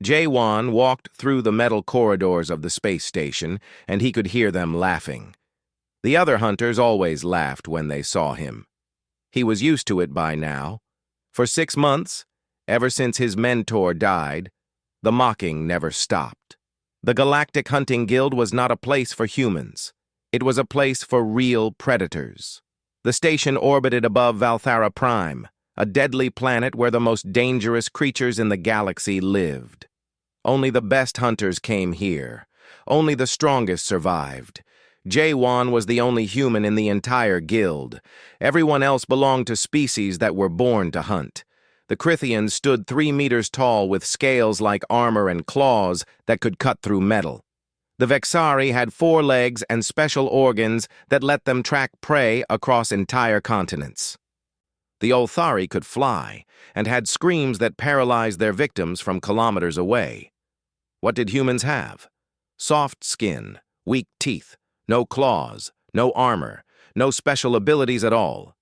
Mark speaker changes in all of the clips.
Speaker 1: Jaewon walked through the metal corridors of the space station, and he could hear them laughing. The other hunters always laughed when they saw him. He was used to it by now. For 6 months, ever since his mentor died, the mocking never stopped. The Galactic Hunting Guild was not a place for humans. It was a place for real predators. The station orbited above Valthara Prime, a deadly planet where the most dangerous creatures in the galaxy lived. Only the best hunters came here. Only the strongest survived. Jaewon was the only human in the entire guild. Everyone else belonged to species that were born to hunt. The Crithians stood 3 meters tall with scales like armor and claws that could cut through metal. The Vexari had 4 legs and special organs that let them track prey across entire continents. The Olthari could fly and had screams that paralyzed their victims from kilometers away. What did humans have? Soft skin, weak teeth, no claws, no armor, no special abilities at all.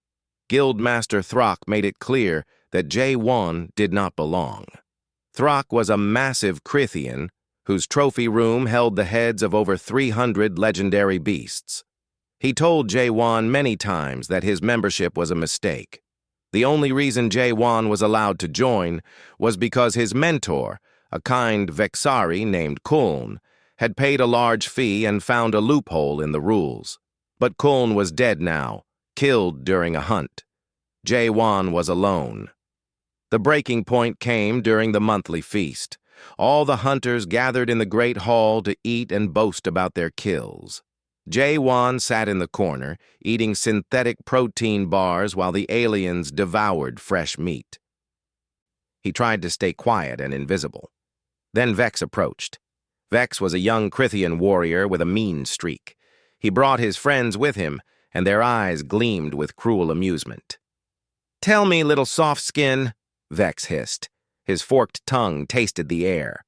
Speaker 1: Guildmaster Throck made it clear that Jaewon did not belong. Throck was a massive Crithian whose trophy room held the heads of over 300 legendary beasts. He told Jaewon many times that his membership was a mistake. The only reason Jaewon was allowed to join was because his mentor, a kind Vexari named Kuln, had paid a large fee and found a loophole in the rules. But Kuln was dead now, killed during a hunt. Jaewon was alone. The breaking point came during the monthly feast. All the hunters gathered in the great hall to eat and boast about their kills. Jaewon sat in the corner, eating synthetic protein bars while the aliens devoured fresh meat. He tried to stay quiet and invisible. Then Vex approached. Vex was a young Crithian warrior with a mean streak. He brought his friends with him, and their eyes gleamed with cruel amusement. "Tell me, little soft skin," Vex hissed. His forked tongue tasted the air.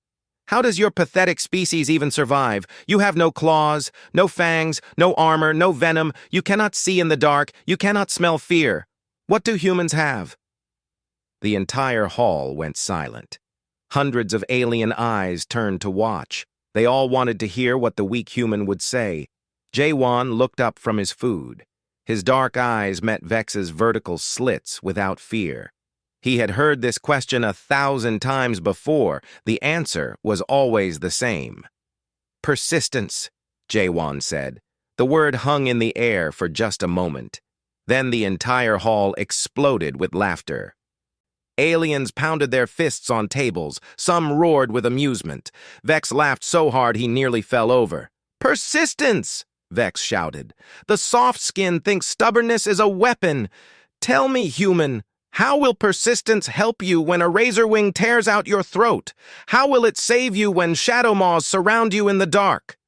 Speaker 1: "How does your pathetic species even survive? You have no claws, no fangs, no armor, no venom. You cannot see in the dark. You cannot smell fear. What do humans have?" The entire hall went silent. Hundreds of alien eyes turned to watch. They all wanted to hear what the weak human would say. Jaewon looked up from his food. His dark eyes met Vex's vertical slits without fear. He had heard this question 1,000 times before. The answer was always the same. "Persistence," Jaewon said. The word hung in the air for just a moment. Then the entire hall exploded with laughter. Aliens pounded their fists on tables. Some roared with amusement. Vex laughed so hard he nearly fell over. "Persistence!" Vex shouted. "The soft skin thinks stubbornness is a weapon. Tell me, human, how will persistence help you when a razor wing tears out your throat? How will it save you when shadow maws surround you in the dark?"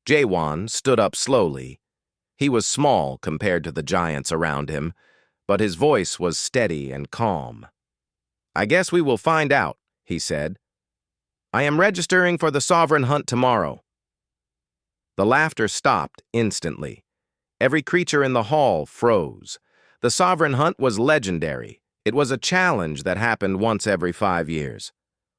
Speaker 1: Jaewon stood up slowly. He was small compared to the giants around him, but his voice was steady and calm. "I guess we will find out," he said. "I am registering for the Sovereign Hunt tomorrow." The laughter stopped instantly. Every creature in the hall froze. The Sovereign Hunt was legendary. It was a challenge that happened once every 5 years.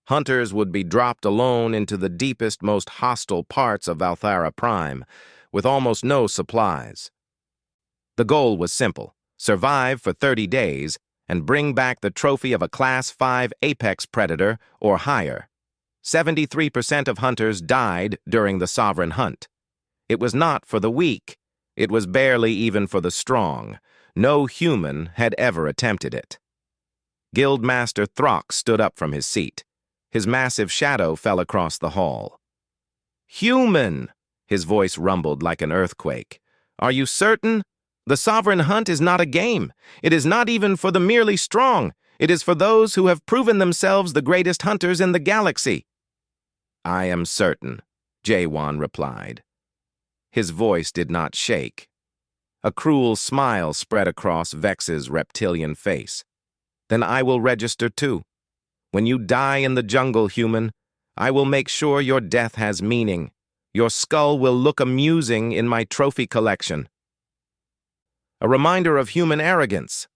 Speaker 1: Hunters would be dropped alone into the deepest, most hostile parts of Valthara Prime, with almost no supplies. The goal was simple: survive for 30 days and bring back the trophy of a Class 5 apex predator or higher. 73% of hunters died during the Sovereign Hunt. It was not for the weak. It was barely even for the strong. No human had ever attempted it. Guildmaster Throck stood up from his seat. His massive shadow fell across the hall. "Human!" His voice rumbled like an earthquake. "Are you certain? The Sovereign Hunt is not a game. It is not even for the merely strong. It is for those who have proven themselves the greatest hunters in the galaxy." "I am certain," Jaewon replied. His voice did not shake. A cruel smile spread across Vex's reptilian face. "Then I will register too. When you die in the jungle, human, I will make sure your death has meaning. Your skull will look amusing in my trophy collection." A reminder of human arrogance.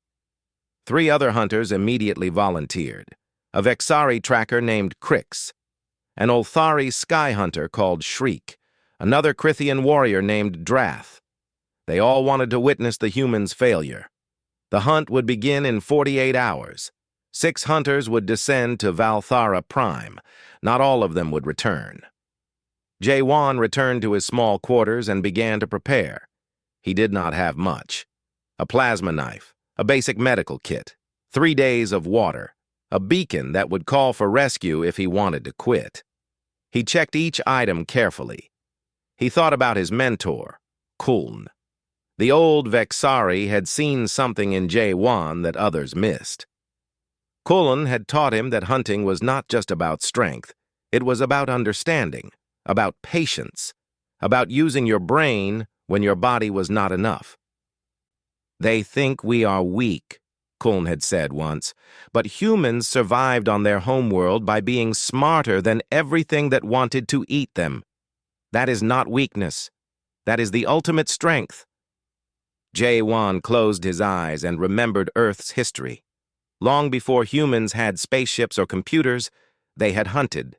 Speaker 1: 3 other hunters immediately volunteered. A Vexari tracker named Crix, an Ulthari sky hunter called Shriek, another Krithian warrior named Drath. They all wanted to witness the humans' failure. The hunt would begin in 48 hours. 6 hunters would descend to Valthara Prime. Not all of them would return. Jaywon returned to his small quarters and began to prepare. He did not have much. A plasma knife, a basic medical kit, 3 days of water, a beacon that would call for rescue if he wanted to quit. He checked each item carefully. He thought about his mentor, Kuln. The old Vexari had seen something in Jaywon that others missed. Kuln had taught him that hunting was not just about strength. It was about understanding, about patience, about using your brain when your body was not enough. "They think we are weak," Kuln had said once, "but humans survived on their homeworld by being smarter than everything that wanted to eat them. That is not weakness. That is the ultimate strength." Jaywon closed his eyes and remembered Earth's history. Long before humans had spaceships or computers, they had hunted.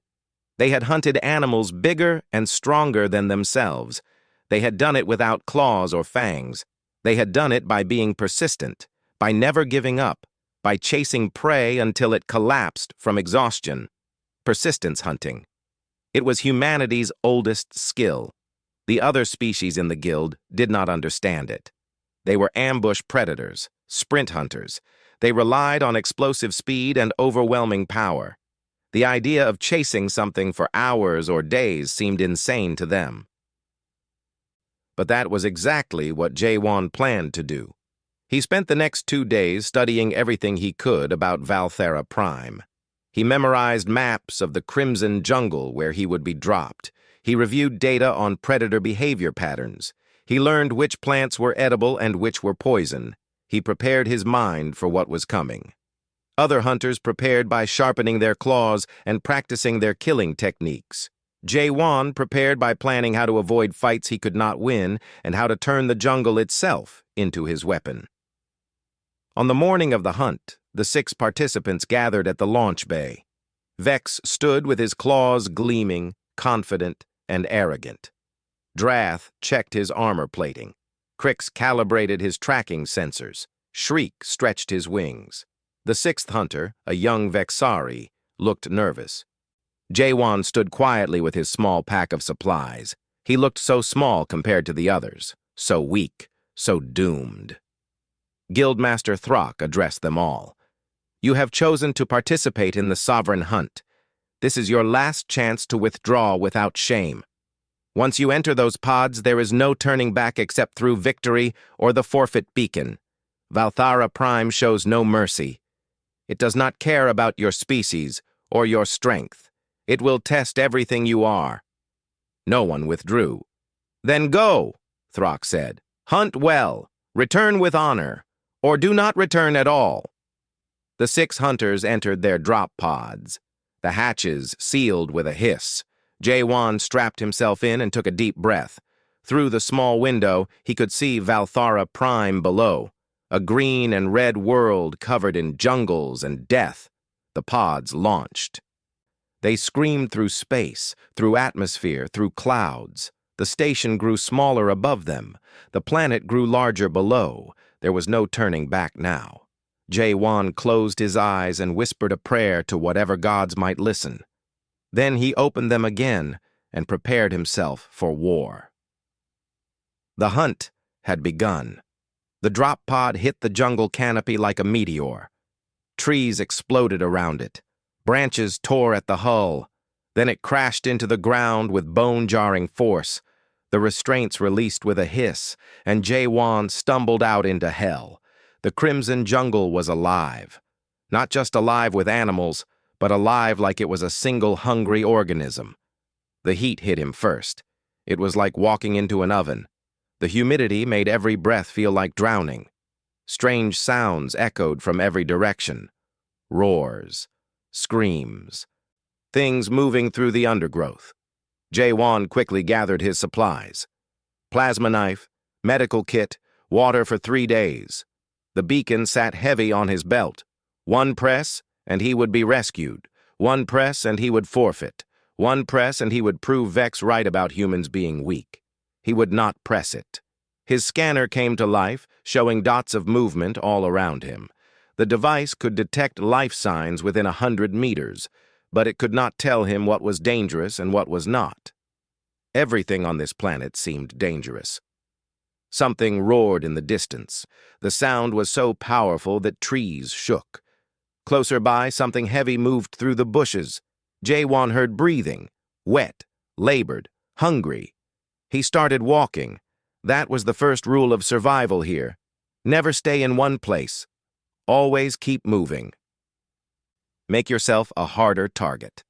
Speaker 1: They had hunted animals bigger and stronger than themselves. They had done it without claws or fangs. They had done it by being persistent, by never giving up, by chasing prey until it collapsed from exhaustion. Persistence hunting. It was humanity's oldest skill. The other species in the guild did not understand it. They were ambush predators, sprint hunters. They relied on explosive speed and overwhelming power. The idea of chasing something for hours or days seemed insane to them. But that was exactly what Jaywon planned to do. He spent the next 2 days studying everything he could about Valthara Prime. He memorized maps of the Crimson Jungle where he would be dropped. He reviewed data on predator behavior patterns. He learned which plants were edible and which were poison. He prepared his mind for what was coming. Other hunters prepared by sharpening their claws and practicing their killing techniques. Jaywon prepared by planning how to avoid fights he could not win and how to turn the jungle itself into his weapon. On the morning of the hunt, the 6 participants gathered at the launch bay. Vex stood with his claws gleaming, confident, and arrogant. Drath checked his armor plating. Crix calibrated his tracking sensors. Shriek stretched his wings. The 6th hunter, a young Vexari, looked nervous. Jaywon stood quietly with his small pack of supplies. He looked so small compared to the others, so weak, so doomed. Guildmaster Throck addressed them all. "You have chosen to participate in the sovereign hunt. This is your last chance to withdraw without shame. Once you enter those pods, there is no turning back except through victory or the forfeit beacon. Valthara Prime shows no mercy. It does not care about your species or your strength. It will test everything you are." No one withdrew. "Then go," Throck said. "Hunt well, return with honor, or do not return at all." The 6 hunters entered their drop pods. The hatches sealed with a hiss. Jaywon strapped himself in and took a deep breath. Through the small window, he could see Valthara Prime below, a green and red world covered in jungles and death. The pods launched. They screamed through space, through atmosphere, through clouds. The station grew smaller above them. The planet grew larger below. There was no turning back now. Jaywon closed his eyes and whispered a prayer to whatever gods might listen. Then he opened them again and prepared himself for war. The hunt had begun. The drop pod hit the jungle canopy like a meteor. Trees exploded around it. Branches tore at the hull. Then it crashed into the ground with bone-jarring force. The restraints released with a hiss, and Jaywon stumbled out into hell. The Crimson Jungle was alive. Not just alive with animals, but alive like it was a single hungry organism. The heat hit him first. It was like walking into an oven. The humidity made every breath feel like drowning. Strange sounds echoed from every direction. Roars. Screams. Things moving through the undergrowth. Jaywon quickly gathered his supplies. Plasma knife, medical kit, water for 3 days. The beacon sat heavy on his belt. One press, and he would be rescued. One press, and he would forfeit. One press and he would prove Vex right about humans being weak. He would not press it. His scanner came to life, showing dots of movement all around him. The device could detect life signs within 100 meters, but it could not tell him what was dangerous and what was not. Everything on this planet seemed dangerous. Something roared in the distance. The sound was so powerful that trees shook. Closer by, something heavy moved through the bushes. Jaewon heard breathing, wet, labored, hungry. He started walking. That was the first rule of survival here. Never stay in one place. Always keep moving. Make yourself a harder target.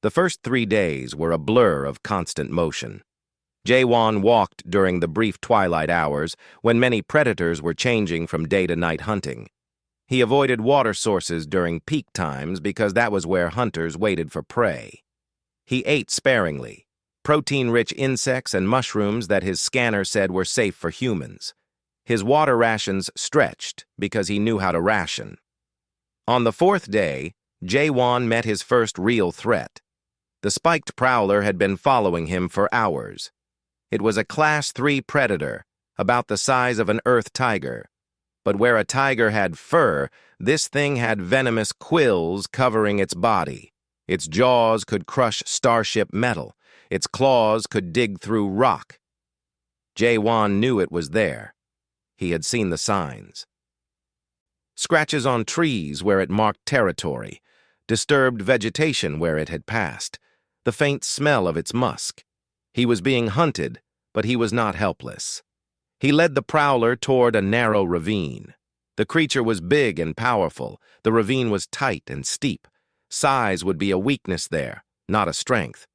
Speaker 1: The first 3 days were a blur of constant motion. Jaewon walked during the brief twilight hours when many predators were changing from day to night hunting. He avoided water sources during peak times because that was where hunters waited for prey. He ate sparingly, protein-rich insects and mushrooms that his scanner said were safe for humans. His water rations stretched because he knew how to ration. On the 4th day, Jaewon met his first real threat. The spiked prowler had been following him for hours. It was a Class 3 predator, about the size of an earth tiger. But where a tiger had fur, this thing had venomous quills covering its body. Its jaws could crush starship metal. Its claws could dig through rock. Jaewon knew it was there. He had seen the signs. Scratches on trees where it marked territory, disturbed vegetation where it had passed, the faint smell of its musk. He was being hunted, but he was not helpless. He led the prowler toward a narrow ravine. The creature was big and powerful. The ravine was tight and steep. Size would be a weakness there, not a strength.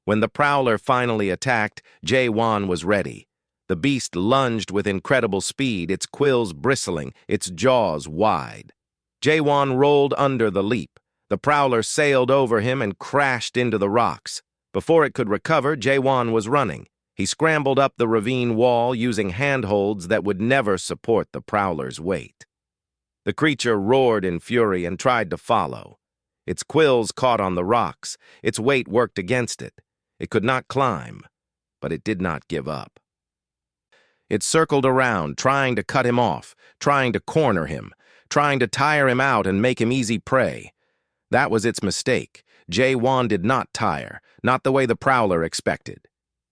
Speaker 1: When the prowler finally attacked, Jaewon was ready. The beast lunged with incredible speed, its quills bristling, its jaws wide. Jaewon rolled under the leap. The prowler sailed over him and crashed into the rocks. Before it could recover, Jaewon was running. He scrambled up the ravine wall using handholds that would never support the prowler's weight. The creature roared in fury and tried to follow. Its quills caught on the rocks. Its weight worked against it. It could not climb, but it did not give up. It circled around, trying to cut him off, trying to corner him, trying to tire him out and make him easy prey. That was its mistake. Jaewon did not tire, not the way the prowler expected.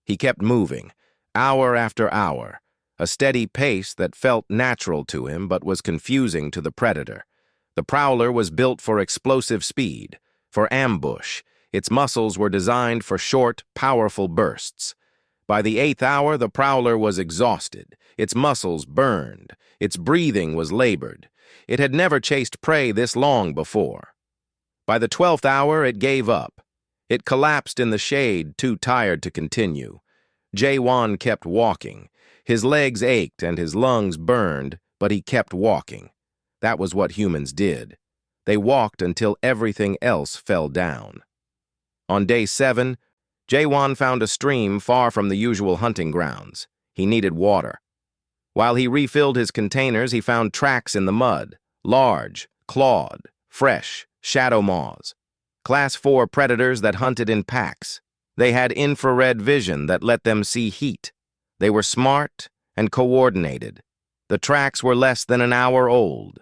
Speaker 1: He kept moving, hour after hour, a steady pace that felt natural to him but was confusing to the predator. The prowler was built for explosive speed, for ambush. Its muscles were designed for short, powerful bursts. By the 8th hour, the prowler was exhausted. Its muscles burned. Its breathing was labored. It had never chased prey this long before. By the 12th hour, it gave up. It collapsed in the shade, too tired to continue. Jaewon kept walking. His legs ached and his lungs burned, but he kept walking. That was what humans did. They walked until everything else fell down. On day 7, Jaewon found a stream far from the usual hunting grounds. He needed water. While he refilled his containers, he found tracks in the mud, large, clawed, fresh, shadow maws. Class 4 predators that hunted in packs. They had infrared vision that let them see heat. They were smart and coordinated. The tracks were less than an hour old.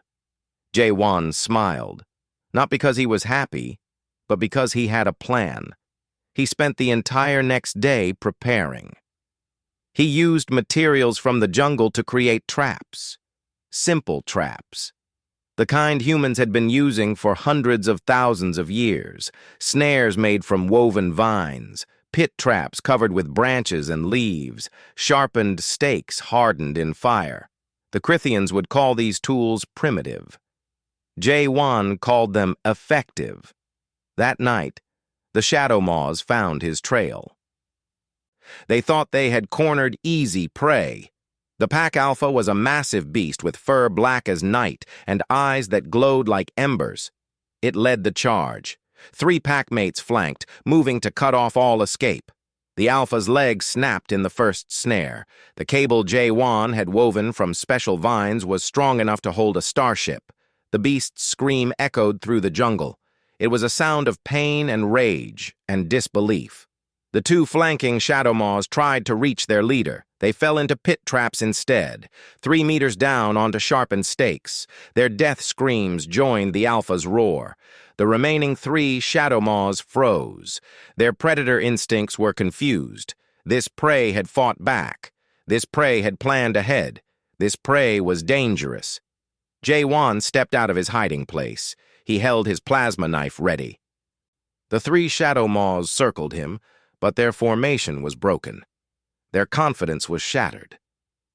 Speaker 1: Jaewon smiled, not because he was happy, but because he had a plan. He spent the entire next day preparing. He used materials from the jungle to create traps. Simple traps. The kind humans had been using for hundreds of thousands of years. Snares made from woven vines, pit traps covered with branches and leaves, sharpened stakes hardened in fire. The Krithians would call these tools primitive. Jaewon called them effective. That night, the Shadow Maws found his trail. They thought they had cornered easy prey. The pack alpha was a massive beast with fur black as night and eyes that glowed like embers. It led the charge. 3 packmates flanked, moving to cut off all escape. The alpha's legs snapped in the first snare. The cable Jaewon had woven from special vines was strong enough to hold a starship. The beast's scream echoed through the jungle. It was a sound of pain and rage and disbelief. The two flanking Shadow Maws tried to reach their leader. They fell into pit traps instead, 3 meters down onto sharpened stakes. Their death screams joined the Alpha's roar. The remaining 3 Shadow Maws froze. Their predator instincts were confused. This prey had fought back. This prey had planned ahead. This prey was dangerous. J1 stepped out of his hiding place. He held his plasma knife ready. The 3 Shadow Maws circled him, but their formation was broken. Their confidence was shattered.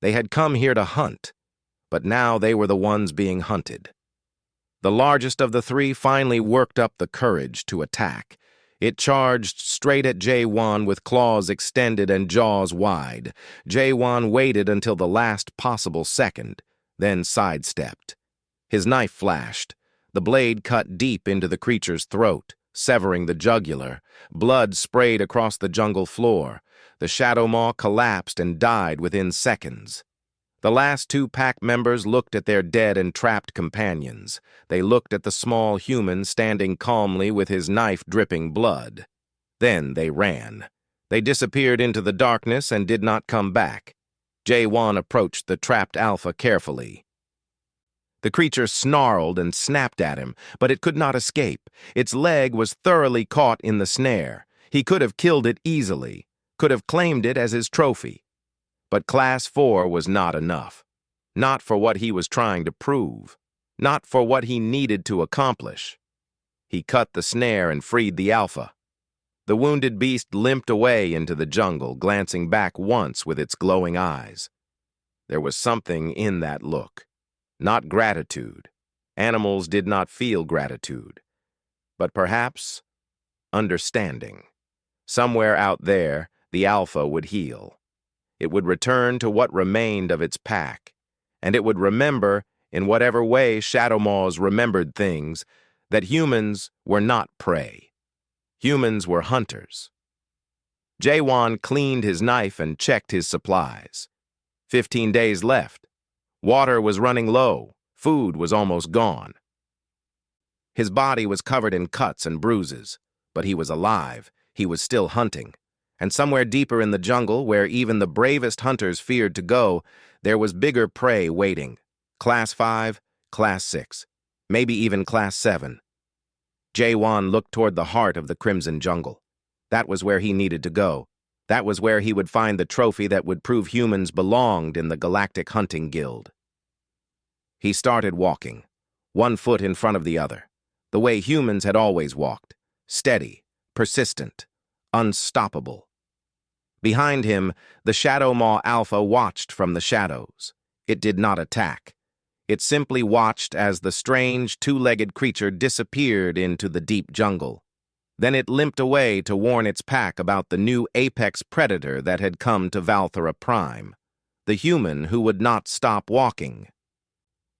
Speaker 1: They had come here to hunt, but now they were the ones being hunted. The largest of the 3 finally worked up the courage to attack. It charged straight at J1 with claws extended and jaws wide. J1 waited until the last possible second, then sidestepped. His knife flashed. The blade cut deep into the creature's throat, severing the jugular. Blood sprayed across the jungle floor. The Shadow Maw collapsed and died within seconds. The last 2 pack members looked at their dead and trapped companions. They looked at the small human standing calmly with his knife dripping blood. Then they ran. They disappeared into the darkness and did not come back. J1 approached the trapped Alpha carefully. The creature snarled and snapped at him, but it could not escape. Its leg was thoroughly caught in the snare. He could have killed it easily, could have claimed it as his trophy. But Class 4 was not enough. Not for what he was trying to prove. Not for what he needed to accomplish. He cut the snare and freed the Alpha. The wounded beast limped away into the jungle, glancing back once with its glowing eyes. There was something in that look. Not gratitude. Animals did not feel gratitude. But perhaps understanding. Somewhere out there, the Alpha would heal. It would return to what remained of its pack, and it would remember, in whatever way Shadow Maws remembered things, that humans were not prey. Humans were hunters. J1 cleaned his knife and checked his supplies. 15 days left. Water was running low. Food was almost gone. His body was covered in cuts and bruises, but he was alive. He was still hunting. And somewhere deeper in the jungle, where even the bravest hunters feared to go, there was bigger prey waiting. Class 5, Class 6, maybe even Class 7. J1 looked toward the heart of the Crimson Jungle. That was where he needed to go. That was where he would find the trophy that would prove humans belonged in the Galactic Hunting Guild. He started walking, 1 foot in front of the other, the way humans had always walked, steady, persistent, unstoppable. Behind him, the Shadow Maw Alpha watched from the shadows. It did not attack. It simply watched as the strange, 2-legged creature disappeared into the deep jungle. Then it limped away to warn its pack about the new apex predator that had come to Valthera Prime, the human who would not stop walking.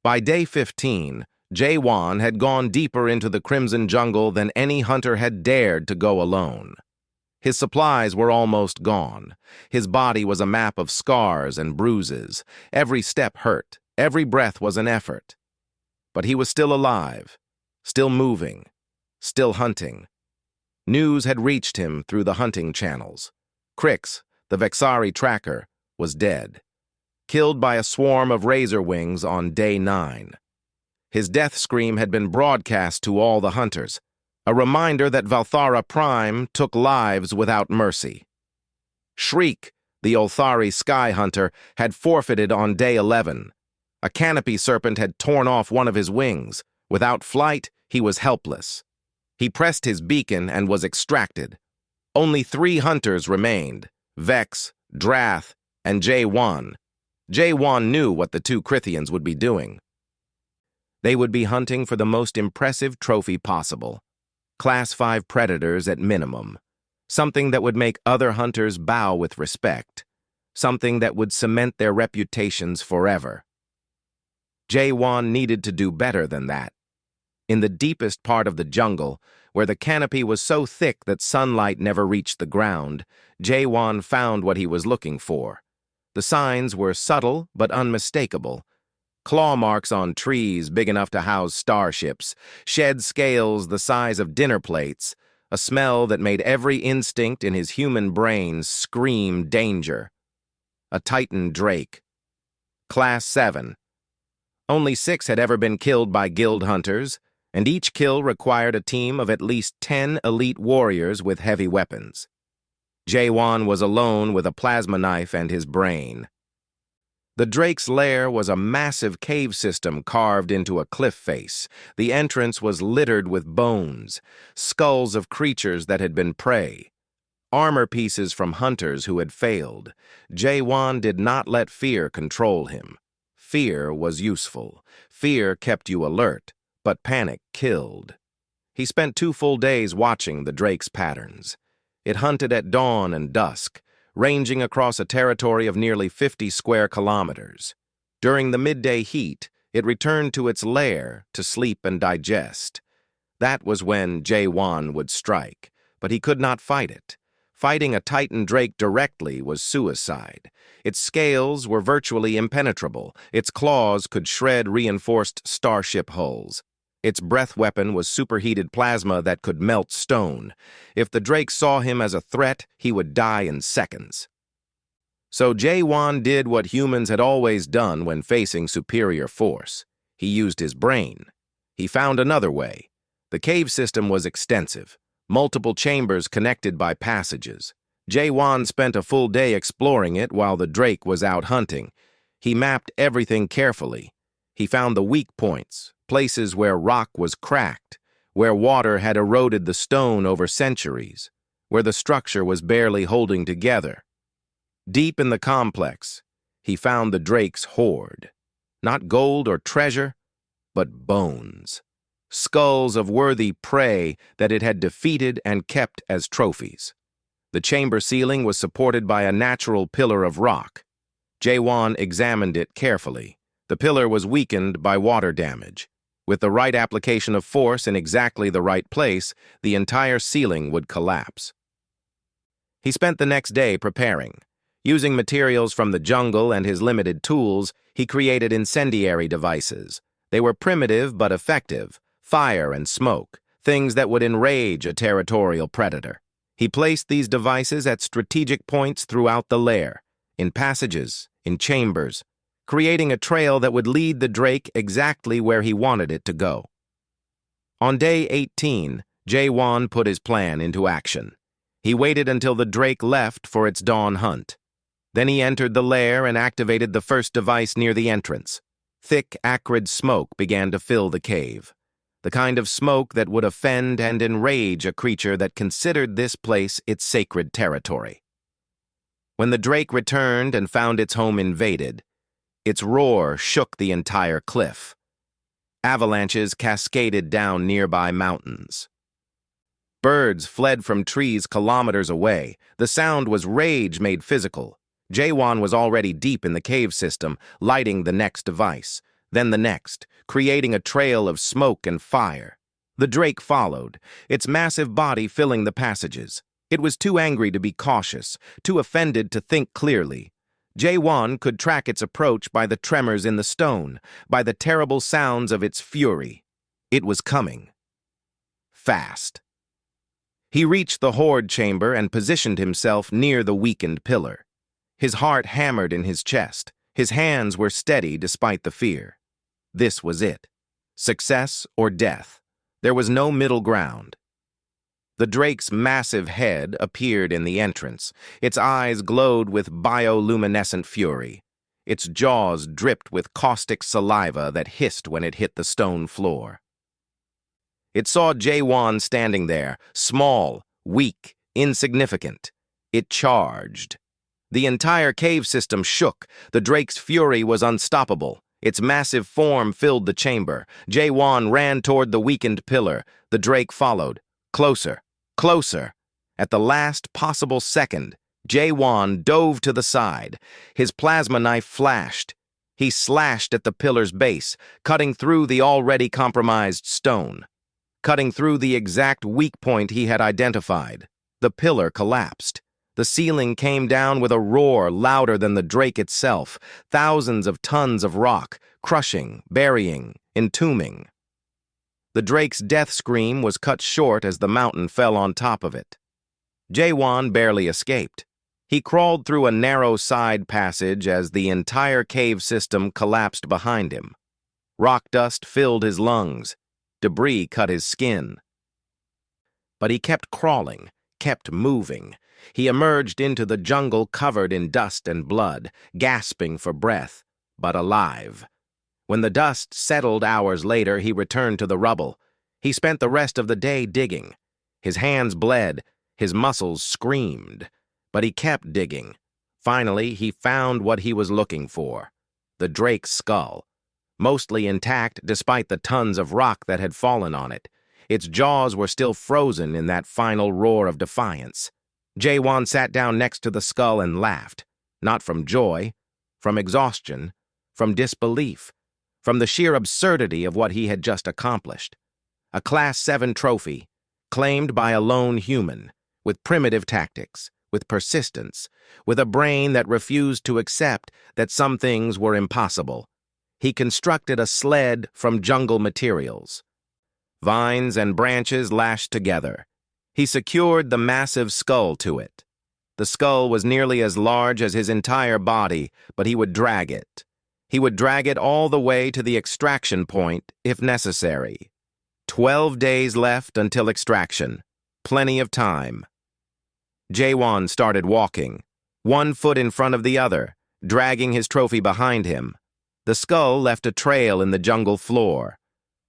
Speaker 1: By day 15, J1 had gone deeper into the Crimson Jungle than any hunter had dared to go alone. His supplies were almost gone. His body was a map of scars and bruises. Every step hurt. Every breath was an effort. But he was still alive, still moving, still hunting. News had reached him through the hunting channels. Crix, the Vexari tracker, was dead, killed by a swarm of razor wings on day 9. His death scream had been broadcast to all the hunters, a reminder that Valthera Prime took lives without mercy. Shriek, the Olthari sky hunter, had forfeited on day 11. A canopy serpent had torn off one of his wings. Without flight, he was helpless. He pressed his beacon and was extracted. Only 3 hunters remained, Vex, Drath, and J1. J1 knew what the 2 Crithians would be doing. They would be hunting for the most impressive trophy possible. Class 5 predators at minimum. Something that would make other hunters bow with respect. Something that would cement their reputations forever. J1 needed to do better than that. In the deepest part of the jungle, where the canopy was so thick that sunlight never reached the ground, J1 found what he was looking for. The signs were subtle but unmistakable. claw marks on trees big enough to house starships, shed scales the size of dinner plates, a smell that made every instinct in his human brain scream danger. A Titan Drake. Class 7. Only 6 had ever been killed by guild hunters, and each kill required a team of at least 10 elite warriors with heavy weapons. J1 was alone with a plasma knife and his brain. The Drake's lair was a massive cave system carved into a cliff face. The entrance was littered with bones, skulls of creatures that had been prey, armor pieces from hunters who had failed. J1 did not let fear control him. Fear was useful. Fear kept you alert, but panic killed. He spent 2 full days watching the Drake's patterns. It hunted at dawn and dusk, ranging across a territory of nearly 50 square kilometers. During the midday heat, it returned to its lair to sleep and digest. That was when J1 would strike, but he could not fight it. Fighting a Titan Drake directly was suicide. Its scales were virtually impenetrable. Its claws could shred reinforced starship hulls. Its breath weapon was superheated plasma that could melt stone. If the Drake saw him as a threat, he would die in seconds. So J1 did what humans had always done when facing superior force. He used his brain. He found another way. The cave system was extensive, multiple chambers connected by passages. J1 spent a full day exploring it while the Drake was out hunting. He mapped everything carefully. He found the weak points, places where rock was cracked, where water had eroded the stone over centuries, where the structure was barely holding together. Deep in the complex, he found the Drake's hoard. Not gold or treasure, but bones. Skulls of worthy prey that it had defeated and kept as trophies. The chamber ceiling was supported by a natural pillar of rock. J1 examined it carefully. The pillar was weakened by water damage. With the right application of force in exactly the right place, the entire ceiling would collapse. He spent the next day preparing. Using materials from the jungle and his limited tools, he created incendiary devices. They were primitive but effective, fire and smoke, things that would enrage a territorial predator. He placed these devices at strategic points throughout the lair, in passages, in chambers, creating a trail that would lead the Drake exactly where he wanted it to go. On day 18, J1 put his plan into action. He waited until the Drake left for its dawn hunt. Then he entered the lair and activated the first device near the entrance. Thick, acrid smoke began to fill the cave. The kind of smoke that would offend and enrage a creature that considered this place its sacred territory. When the Drake returned and found its home invaded, its roar shook the entire cliff. Avalanches cascaded down nearby mountains. Birds fled from trees kilometers away. The sound was rage made physical. J1 was already deep in the cave system, lighting the next device, then the next, creating a trail of smoke and fire. The Drake followed, its massive body filling the passages. It was too angry to be cautious, too offended to think clearly. J1 could track its approach by the tremors in the stone, by the terrible sounds of its fury. It was coming. Fast. He reached the hoard chamber and positioned himself near the weakened pillar. His heart hammered in his chest. His hands were steady despite the fear. This was it. Success or death. There was no middle ground. The Drake's massive head appeared in the entrance. Its eyes glowed with bioluminescent fury. Its jaws dripped with caustic saliva that hissed when it hit the stone floor. It saw J1 standing there, small, weak, insignificant. It charged. The entire cave system shook. The Drake's fury was unstoppable. Its massive form filled the chamber. J1 ran toward the weakened pillar. The Drake followed. Closer. Closer. At the last possible second, J1 dove to the side. His plasma knife flashed. He slashed at the pillar's base, cutting through the already compromised stone. Cutting through the exact weak point he had identified. The pillar collapsed. The ceiling came down with a roar louder than the drake itself, thousands of tons of rock, crushing, burying, entombing. The drake's death scream was cut short as the mountain fell on top of it. Jaewon barely escaped. He crawled through a narrow side passage as the entire cave system collapsed behind him. Rock dust filled his lungs. Debris cut his skin. But he kept crawling, kept moving. He emerged into the jungle covered in dust and blood, gasping for breath, but alive. When the dust settled hours later, he returned to the rubble. He spent the rest of the day digging. His hands bled, his muscles screamed, but he kept digging. Finally, he found what he was looking for: the drake's skull. Mostly intact despite the tons of rock that had fallen on it. Its jaws were still frozen in that final roar of defiance. Jaewon sat down next to the skull and laughed, not from joy, from exhaustion, from disbelief, from the sheer absurdity of what he had just accomplished. A Class 7 trophy, claimed by a lone human, with primitive tactics, with persistence, with a brain that refused to accept that some things were impossible. He constructed a sled from jungle materials. Vines and branches lashed together. He secured the massive skull to it. The skull was nearly as large as his entire body, but he would drag it. He would drag it all the way to the extraction point, if necessary. 12 days left until extraction. Plenty of time. Jaewon started walking, one foot in front of the other, dragging his trophy behind him. The skull left a trail in the jungle floor.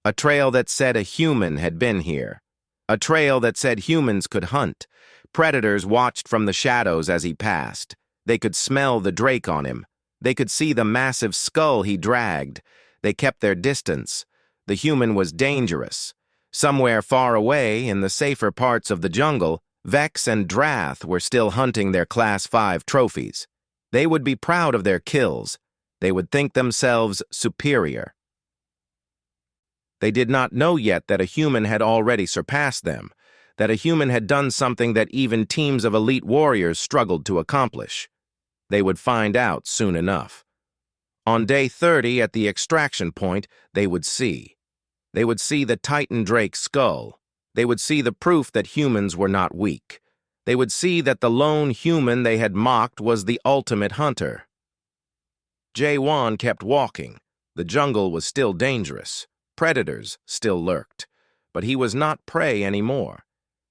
Speaker 1: A trail that said a human had been here. A trail that said humans could hunt. Predators watched from the shadows as he passed. They could smell the drake on him. They could see the massive skull he dragged. They kept their distance. The human was dangerous. Somewhere far away, in the safer parts of the jungle, Vex and Drath were still hunting their Class 5 trophies. They would be proud of their kills. They would think themselves superior. They did not know yet that a human had already surpassed them, that a human had done something that even teams of elite warriors struggled to accomplish. They would find out soon enough. On day 30 at the extraction point, they would see. They would see the Titan Drake skull. They would see the proof that humans were not weak. They would see that the lone human they had mocked was the ultimate hunter. Jaewon kept walking. The jungle was still dangerous. Predators still lurked. But he was not prey anymore.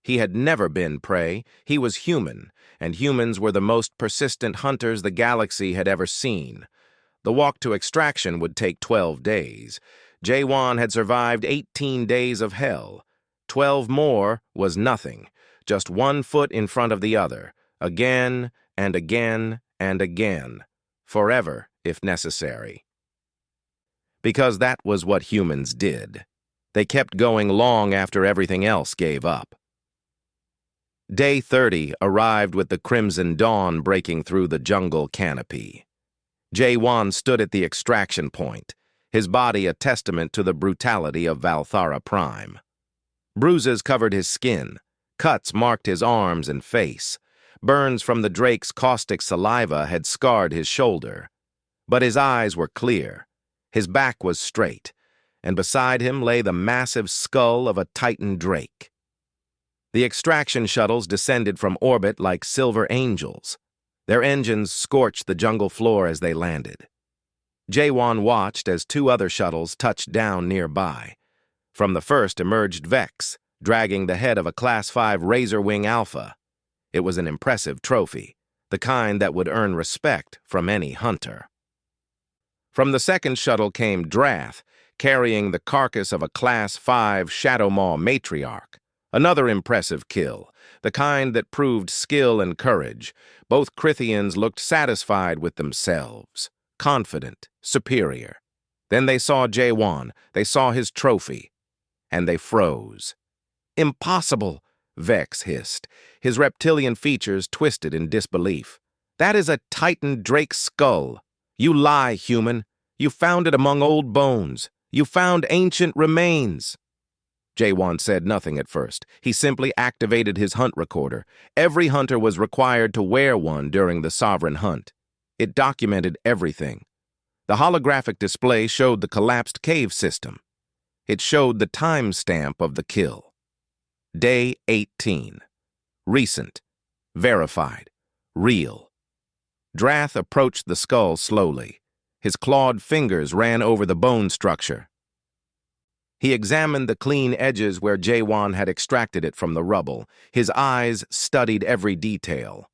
Speaker 1: He had never been prey. He was human, and humans were the most persistent hunters the galaxy had ever seen. The walk to extraction would take 12 days. Jaewon had survived 18 days of hell. 12 more was nothing, just one foot in front of the other, again and again and again, forever if necessary. Because that was what humans did. They kept going long after everything else gave up. Day 30 arrived with the crimson dawn breaking through the jungle canopy. Jaewon stood at the extraction point, his body a testament to the brutality of Valthara Prime. Bruises covered his skin, cuts marked his arms and face, burns from the drake's caustic saliva had scarred his shoulder. But his eyes were clear, his back was straight, and beside him lay the massive skull of a Titan drake. The extraction shuttles descended from orbit like silver angels. Their engines scorched the jungle floor as they landed. Jaewon watched as 2 other shuttles touched down nearby. From the first emerged Vex, dragging the head of a Class 5 Razorwing Alpha. It was an impressive trophy, the kind that would earn respect from any hunter. From the second shuttle came Drath, carrying the carcass of a Class 5 Shadowmaw Matriarch. Another impressive kill, the kind that proved skill and courage. Both Krithians looked satisfied with themselves, confident, superior. Then they saw Jaewon, they saw his trophy, and they froze. "Impossible," Vex hissed, his reptilian features twisted in disbelief. "That is a Titan drake skull. You lie, human. You found it among old bones. You found ancient remains." Jaewon said nothing at first. He simply activated his hunt recorder. Every hunter was required to wear one during the sovereign hunt. It documented everything. The holographic display showed the collapsed cave system. It showed the timestamp of the kill. Day 18. Recent. Verified. Real. Drath approached the skull slowly. His clawed fingers ran over the bone structure. He examined the clean edges where Jaewon had extracted it from the rubble. His eyes studied every detail.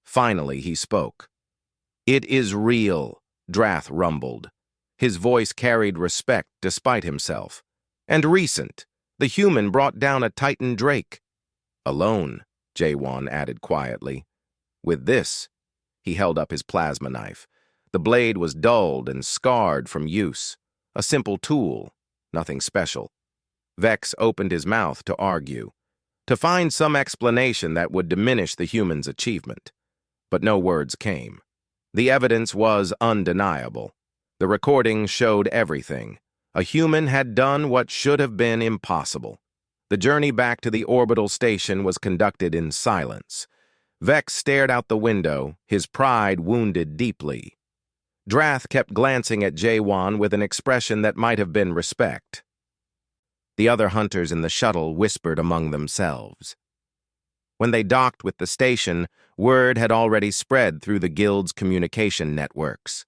Speaker 1: Finally, he spoke. "It is real," Drath rumbled. His voice carried respect despite himself. "And recent. The human brought down a Titan Drake." "Alone," Jaewon added quietly. "With this," he held up his plasma knife. The blade was dulled and scarred from use. A simple tool, nothing special. Vex opened his mouth to argue, to find some explanation that would diminish the human's achievement. But no words came. The evidence was undeniable. The recording showed everything. A human had done what should have been impossible. The journey back to the orbital station was conducted in silence. Vex stared out the window, his pride wounded deeply. Drath kept glancing at Jaewon with an expression that might have been respect. The other hunters in the shuttle whispered among themselves. When they docked with the station, word had already spread through the guild's communication networks.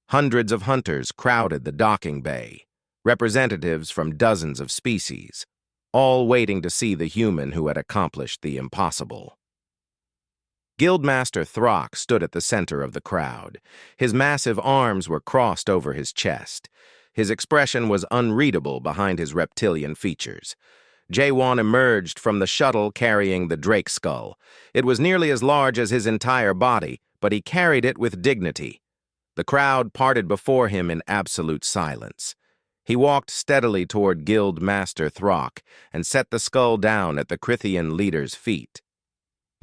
Speaker 1: Hundreds of hunters crowded the docking bay, representatives from dozens of species, all waiting to see the human who had accomplished the impossible. Guildmaster Throck stood at the center of the crowd. His massive arms were crossed over his chest. His expression was unreadable behind his reptilian features. Jaewon emerged from the shuttle carrying the drake skull. It was nearly as large as his entire body, but he carried it with dignity. The crowd parted before him in absolute silence. He walked steadily toward Guildmaster Throck and set the skull down at the Crithian leader's feet.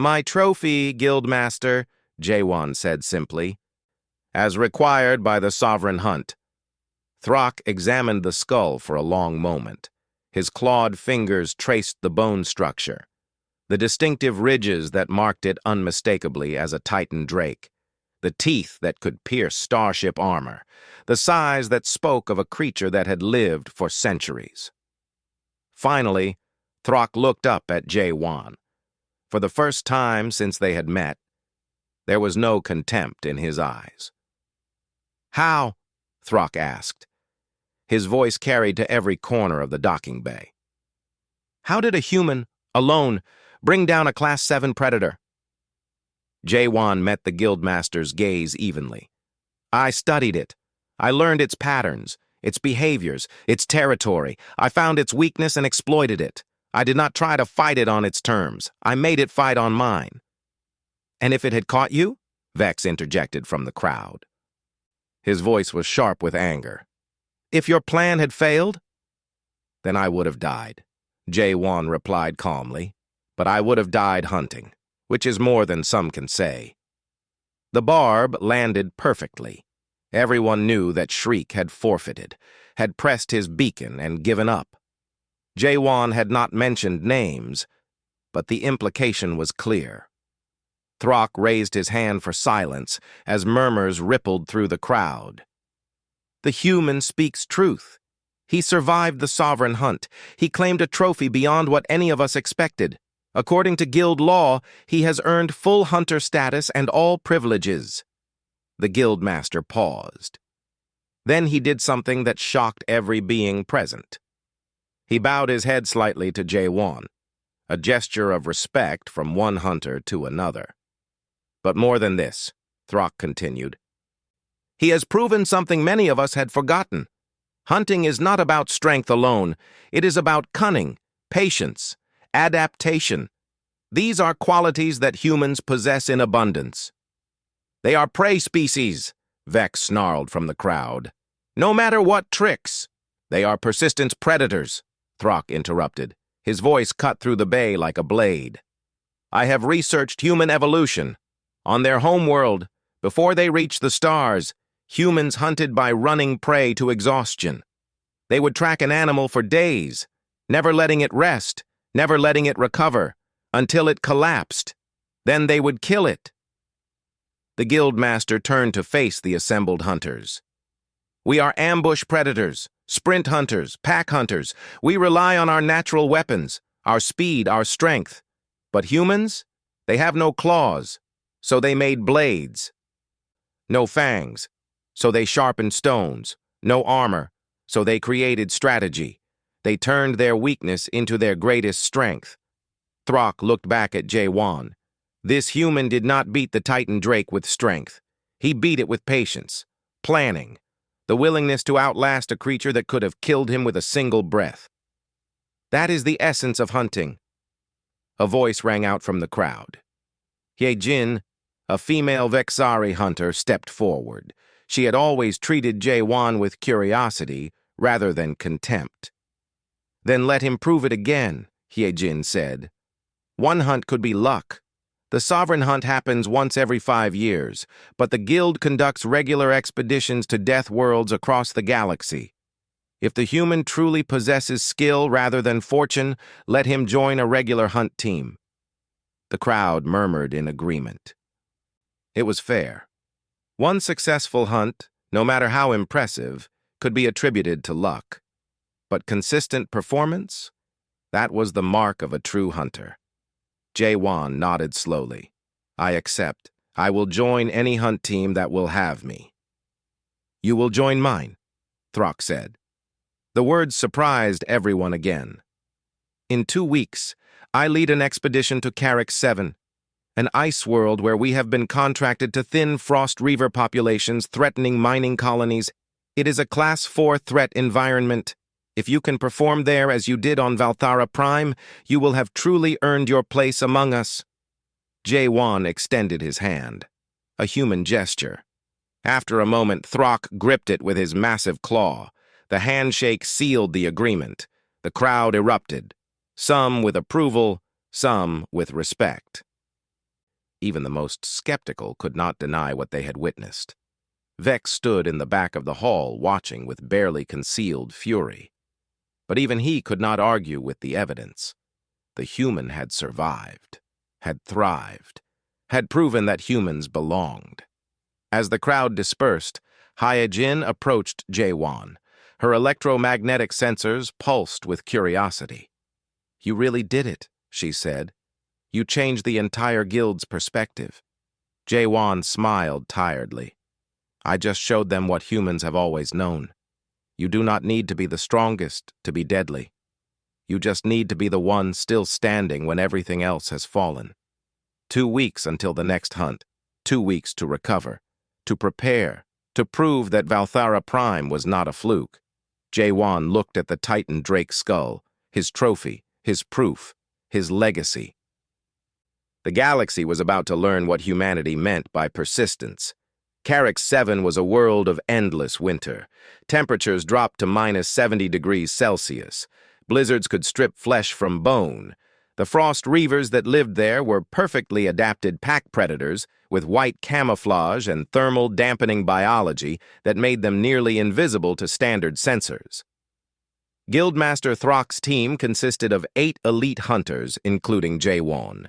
Speaker 1: "My trophy, Guildmaster," Jaewon said simply. "As required by the sovereign hunt." Throck examined the skull for a long moment. His clawed fingers traced the bone structure, the distinctive ridges that marked it unmistakably as a Titan Drake, the teeth that could pierce starship armor, the size that spoke of a creature that had lived for centuries. Finally, Throck looked up at Jaewon. For the first time since they had met, there was no contempt in his eyes. "How?" Throck asked. His voice carried to every corner of the docking bay. "How did a human, alone, bring down a Class 7 predator?" Jaewon met the Guildmaster's gaze evenly. "I studied it. I learned its patterns, its behaviors, its territory. I found its weakness and exploited it. I did not try to fight it on its terms. I made it fight on mine." "And if it had caught you?" Vex interjected from the crowd. His voice was sharp with anger. "If your plan had failed?" "Then I would have died," Jaewon replied calmly. "But I would have died hunting, which is more than some can say." The barb landed perfectly. Everyone knew that Shriek had forfeited, had pressed his beacon and given up. Jaewon had not mentioned names, but the implication was clear. Throck raised his hand for silence as murmurs rippled through the crowd. "The human speaks truth. He survived the sovereign hunt. He claimed a trophy beyond what any of us expected. According to guild law, he has earned full hunter status and all privileges." The guildmaster paused. Then he did something that shocked every being present. He bowed his head slightly to Jaewon, a gesture of respect from one hunter to another. "But more than this," Throck continued, "he has proven something many of us had forgotten. Hunting is not about strength alone. It is about cunning, patience, adaptation. These are qualities that humans possess in abundance." "They are prey species," Vex snarled from the crowd. "No matter what tricks. They are persistent predators," Throck interrupted. His voice cut through the bay like a blade. "I have researched human evolution. On their homeworld, before they reached the stars, humans hunted by running prey to exhaustion. They would track an animal for days, never letting it rest, never letting it recover, until it collapsed. Then they would kill it. The guildmaster turned to face the assembled hunters. We are ambush predators, sprint hunters, pack hunters. We rely on our natural weapons, our speed, our strength. But humans? They have no claws, so they made blades. No fangs, so they sharpened stones. No armor, so they created strategy. They turned their weakness into their greatest strength. Throck looked back at Jaewon. This human did not beat the Titan Drake with strength. He beat it with patience, planning, the willingness to outlast a creature that could have killed him with a single breath. That is the essence of hunting. A voice rang out from the crowd. Ye-Jin, a female Vexari hunter, stepped forward. She had always treated Jaewon with curiosity rather than contempt. Then let him prove it again, Ye-Jin said. One hunt could be luck. The sovereign hunt happens once every 5 years, but the guild conducts regular expeditions to death worlds across the galaxy. If the human truly possesses skill rather than fortune, let him join a regular hunt team. The crowd murmured in agreement. It was fair. One successful hunt, no matter how impressive, could be attributed to luck. But consistent performance? That was the mark of a true hunter. Jaewon nodded slowly. I accept. I will join any hunt team that will have me. You will join mine, Throck said. The words surprised everyone again. In 2 weeks, I lead an expedition to Carrick 7, an ice world where we have been contracted to thin frost reaver populations threatening mining colonies. It is a Class 4 threat environment. If you can perform there as you did on Valthara Prime, you will have truly earned your place among us. Jaewon extended his hand, a human gesture. After a moment, Throck gripped it with his massive claw. The handshake sealed the agreement. The crowd erupted, some with approval, some with respect. Even the most skeptical could not deny what they had witnessed. Vex stood in the back of the hall watching with barely concealed fury. But even he could not argue with the evidence. The human had survived, had thrived, had proven that humans belonged. As the crowd dispersed, Ye-Jin approached Jaewon. Her electromagnetic sensors pulsed with curiosity. You really did it, she said. You changed the entire guild's perspective. Jaewon smiled tiredly. I just showed them what humans have always known. You do not need to be the strongest to be deadly. You just need to be the one still standing when everything else has fallen. 2 weeks until the next hunt. 2 weeks to recover, to prepare, to prove that Valthara Prime was not a fluke. Jaewon looked at the Titan Drake skull, his trophy, his proof, his legacy. The galaxy was about to learn what humanity meant by persistence. Carrick 7 was a world of endless winter. Temperatures dropped to -70 degrees Celsius. Blizzards could strip flesh from bone. The frost reavers that lived there were perfectly adapted pack predators with white camouflage and thermal dampening biology that made them nearly invisible to standard sensors. Guildmaster Throck's team consisted of 8 elite hunters, including Jaewon.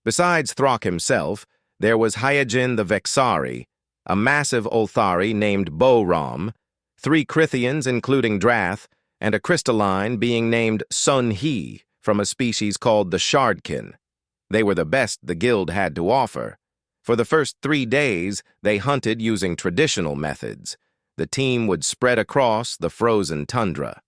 Speaker 1: Besides Throck himself, there was Ye-Jin the Vexari, a massive Olthari named Bo-Rom, 3 Crithians including Drath, and a crystalline being named Sun-Hee from a species called the Shardkin. They were the best the guild had to offer. For the first 3 days, they hunted using traditional methods. The team would spread across the frozen tundra.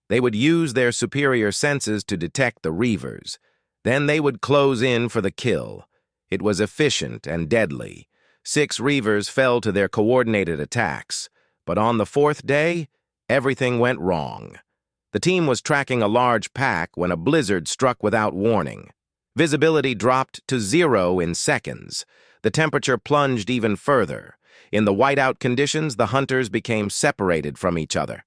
Speaker 1: They would use their superior senses to detect the reavers. Then they would close in for the kill. It was efficient and deadly. 6 reavers fell to their coordinated attacks. But on the 4th day, everything went wrong. The team was tracking a large pack when a blizzard struck without warning. Visibility dropped to 0 in seconds. The temperature plunged even further. In the whiteout conditions, the hunters became separated from each other.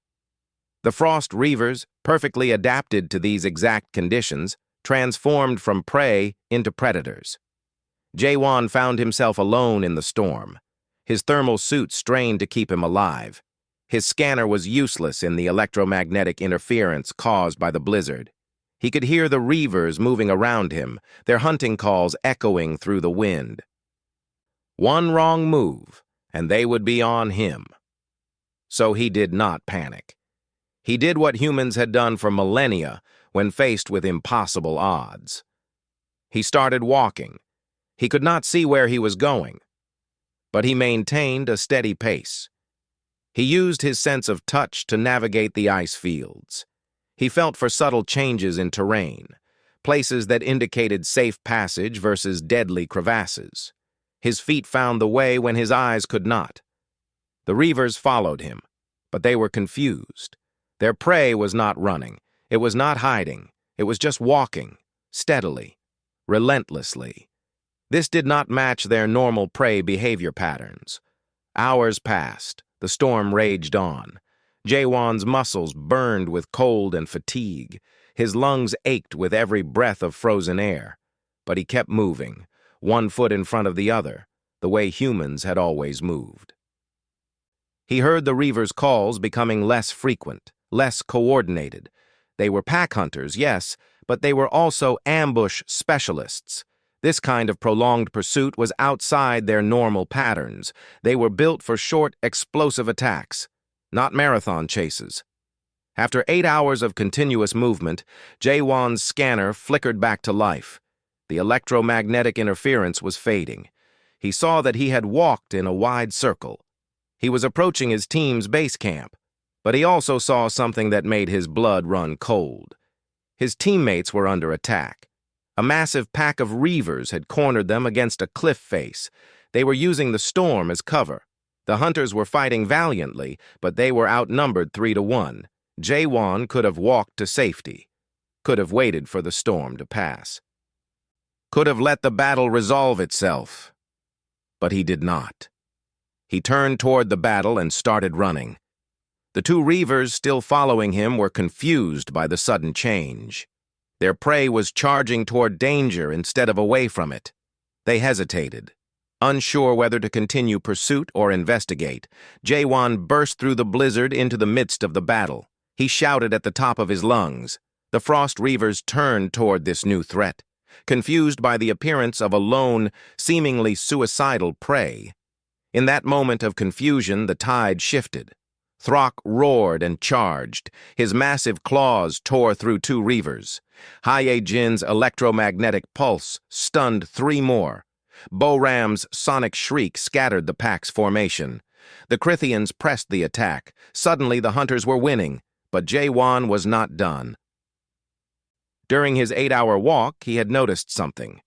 Speaker 1: The frost reavers, perfectly adapted to these exact conditions, transformed from prey into predators. Jaewon found himself alone in the storm. His thermal suit strained to keep him alive. His scanner was useless in the electromagnetic interference caused by the blizzard. He could hear the reavers moving around him, their hunting calls echoing through the wind. One wrong move, and they would be on him. So he did not panic. He did what humans had done for millennia when faced with impossible odds. He started walking. He could not see where he was going, but he maintained a steady pace. He used his sense of touch to navigate the ice fields. He felt for subtle changes in terrain, places that indicated safe passage versus deadly crevasses. His feet found the way when his eyes could not. The reavers followed him, but they were confused. Their prey was not running. It was not hiding. It was just walking, steadily, relentlessly. This did not match their normal prey behavior patterns. Hours passed. The storm raged on. Jaewon's muscles burned with cold and fatigue. His lungs ached with every breath of frozen air. But he kept moving, one foot in front of the other, the way humans had always moved. He heard the reavers' calls becoming less frequent, less coordinated. They were pack hunters, yes, but they were also ambush specialists. This kind of prolonged pursuit was outside their normal patterns. They were built for short, explosive attacks, not marathon chases. After 8 hours of continuous movement, Jaewon's scanner flickered back to life. The electromagnetic interference was fading. He saw that he had walked in a wide circle. He was approaching his team's base camp, but he also saw something that made his blood run cold. His teammates were under attack. A massive pack of reavers had cornered them against a cliff face. They were using the storm as cover. The hunters were fighting valiantly, but they were outnumbered 3-1. Jaewon could have walked to safety, could have waited for the storm to pass, could have let the battle resolve itself. But he did not. He turned toward the battle and started running. The two reavers still following him were confused by the sudden change. Their prey was charging toward danger instead of away from it. They hesitated. Unsure whether to continue pursuit or investigate, Jaewon burst through the blizzard into the midst of the battle. He shouted at the top of his lungs. The frost reavers turned toward this new threat, confused by the appearance of a lone, seemingly suicidal prey. In that moment of confusion, the tide shifted. Throck roared and charged. His massive claws tore through two reavers. Hyejin's electromagnetic pulse stunned 3 more. Bo-Ram's sonic shriek scattered the pack's formation. The Krithians pressed the attack. Suddenly the hunters were winning, but Jaewon was not done. During his 8-hour walk, he had noticed something.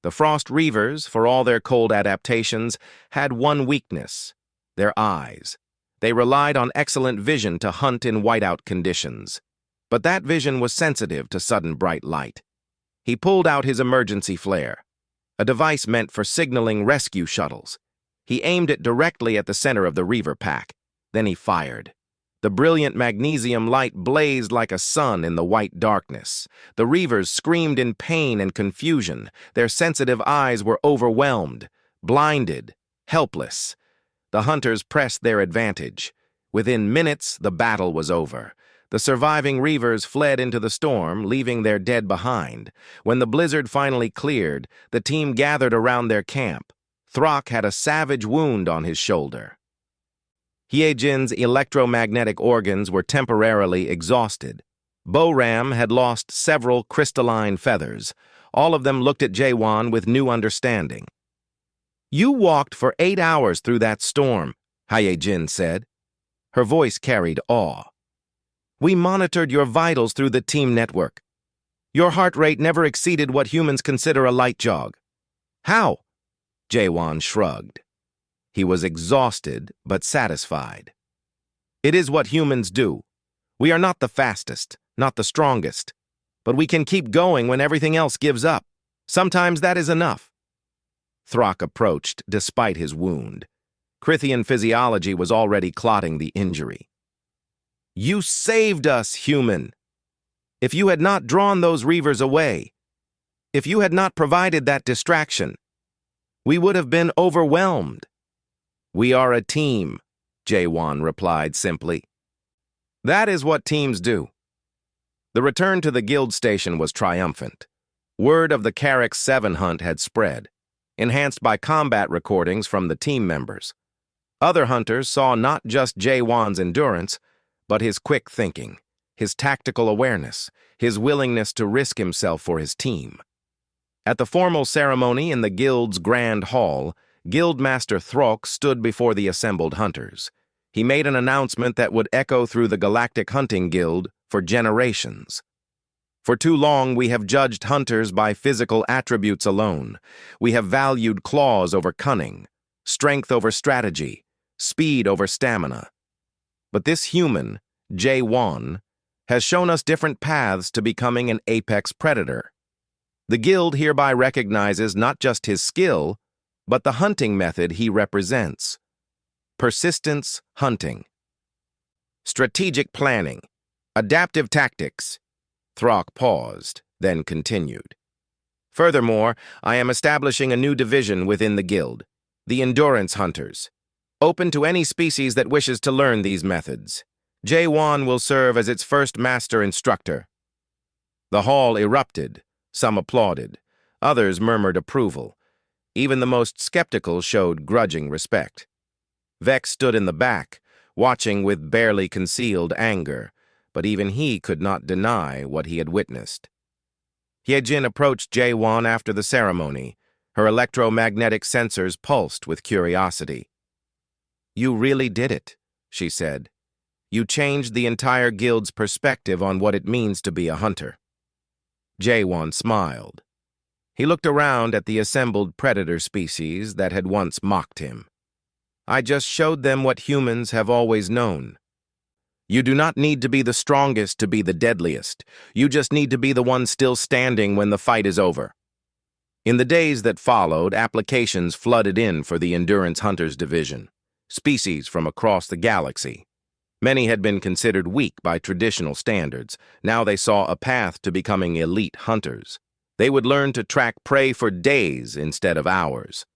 Speaker 1: The frost reavers, for all their cold adaptations, had one weakness: their eyes. They relied on excellent vision to hunt in whiteout conditions. But that vision was sensitive to sudden bright light. He pulled out his emergency flare, a device meant for signaling rescue shuttles. He aimed it directly at the center of the reaver pack. Then he fired. The brilliant magnesium light blazed like a sun in the white darkness. The reavers screamed in pain and confusion. Their sensitive eyes were overwhelmed, blinded, helpless. The hunters pressed their advantage. Within minutes, the battle was over. The surviving reavers fled into the storm, leaving their dead behind. When the blizzard finally cleared, the team gathered around their camp. Throck had a savage wound on his shoulder. Hyejin's electromagnetic organs were temporarily exhausted. Bo-Ram had lost several crystalline feathers. All of them looked at Jaewon with new understanding. "You walked for 8 hours through that storm," Hyejin said. Her voice carried awe. "We monitored your vitals through the team network. Your heart rate never exceeded what humans consider a light jog." "How?" Jaewon shrugged. He was exhausted but satisfied. "It is what humans do. We are not the fastest, not the strongest, but we can keep going when everything else gives up. Sometimes that is enough." Throck approached despite his wound. Krithian physiology was already clotting the injury. "You saved us, human. If you had not drawn those reavers away, if you had not provided that distraction, we would have been overwhelmed. We are a team. Jae-won replied simply. That is what teams do. The return to the guild station was triumphant. Word of the Carrick 7 hunt had spread, enhanced by combat recordings from the team members. Other hunters saw not just Jae-won's endurance, but his quick thinking, his tactical awareness, his willingness to risk himself for his team. At the formal ceremony in the guild's grand hall, Guildmaster Throk stood before the assembled hunters. He made an announcement that would echo through the Galactic Hunting Guild for generations. For too long, we have judged hunters by physical attributes alone. We have valued claws over cunning, strength over strategy, speed over stamina. But this human, Jae-won, has shown us different paths to becoming an apex predator. The guild hereby recognizes not just his skill, but the hunting method he represents. Persistence hunting. Strategic planning. Adaptive tactics. Throk paused, then continued. Furthermore, I am establishing a new division within the guild, the Endurance Hunters, open to any species that wishes to learn these methods. Jae-won will serve as its first master instructor. The hall erupted. Some applauded. Others murmured approval. Even the most skeptical showed grudging respect. Vex stood in the back, watching with barely concealed anger, but even he could not deny what he had witnessed. Hyejin approached Jae-won after the ceremony. Her electromagnetic sensors pulsed with curiosity. You really did it, she said. You changed the entire guild's perspective on what it means to be a hunter. Jae-won smiled. He looked around at the assembled predator species that had once mocked him. I just showed them what humans have always known. You do not need to be the strongest to be the deadliest. You just need to be the one still standing when the fight is over. In the days that followed, applications flooded in for the Endurance Hunters Division, species from across the galaxy. Many had been considered weak by traditional standards. Now they saw a path to becoming elite hunters. They would learn to track prey for days instead of hours,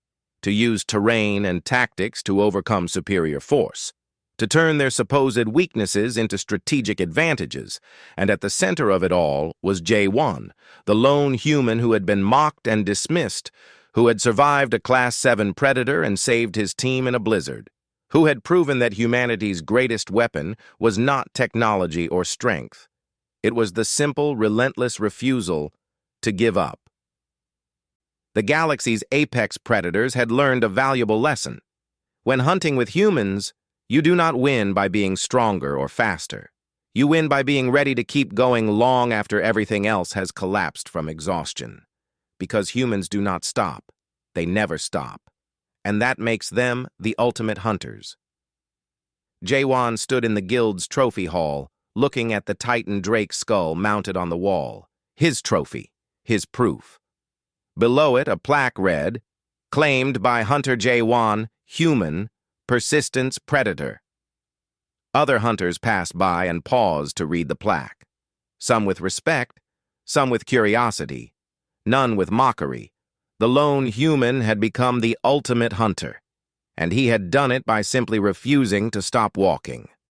Speaker 1: to use terrain and tactics to overcome superior force, to turn their supposed weaknesses into strategic advantages. And at the center of it all was Jae-won, the lone human who had been mocked and dismissed, who had survived a Class 7 predator and saved his team in a blizzard, who had proven that humanity's greatest weapon was not technology or strength. It was the simple, relentless refusal to give up. The galaxy's apex predators had learned a valuable lesson. When hunting with humans, you do not win by being stronger or faster. You win by being ready to keep going long after everything else has collapsed from exhaustion. Because humans do not stop. They never stop. And that makes them the ultimate hunters. Jae-won stood in the guild's trophy hall, looking at the Titan Drake skull mounted on the wall. His trophy, his proof. Below it, a plaque read, claimed by Hunter Jae-won, human, persistence predator. Other hunters passed by and paused to read the plaque. Some with respect, some with curiosity, none with mockery. The lone human had become the ultimate hunter, and he had done it by simply refusing to stop walking.